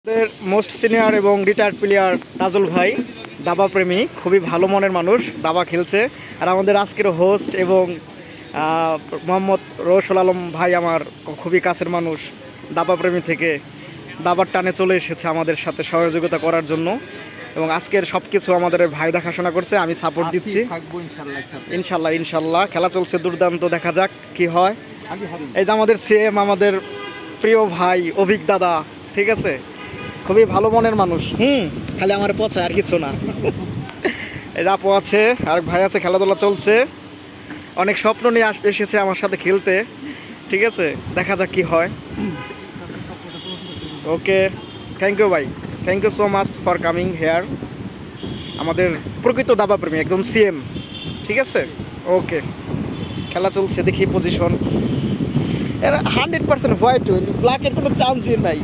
আমাদের most senior এবং retired player Tajul ভাই দাবা প্রেমী, খুবই ভালো মনের মানুষ, দাবা খেলছে। আর আমাদের আজকের হোস্ট এবং মোহাম্মদ রৌশল আলম ভাই আমার খুবই কাছের মানুষ, দাবা প্রেমী থেকে দাবার টানে চলে এসেছে আমাদের সাথে সহযোগিতা করার জন্য। এবং আজকের সব কিছু আমাদের ভাই দেখাশোনা করছে, আমি সাপোর্ট দিচ্ছি। ইনশাল্লাহ ইনশাল্লাহ খেলা চলছে দুর্দান্ত, দেখা যাক কি হয়। এই যে আমাদের সিএম, আমাদের প্রিয় ভাই অভিক দাদা, ঠিক আছে, খুবই ভালো মনের মানুষ। খালি আমার পছায় আর কিছু না। এই যে আপু আছে, আর ভাই আছে, খেলাধুলা চলছে। অনেক স্বপ্ন নিয়ে এসেছে আমার সাথে খেলতে, ঠিক আছে, দেখা যাক কি হয়। ওকে, থ্যাংক ইউ ভাই, thank you so much for coming here. আমাদের প্রকৃত দাবা প্রেমী, একদম সিএম, ঠিক আছে। ওকে, খেলা চলছে, দেখি পজিশন। এর 100% হোয়াইট, ব্ল্যাকের কোনো চান্সই নাই।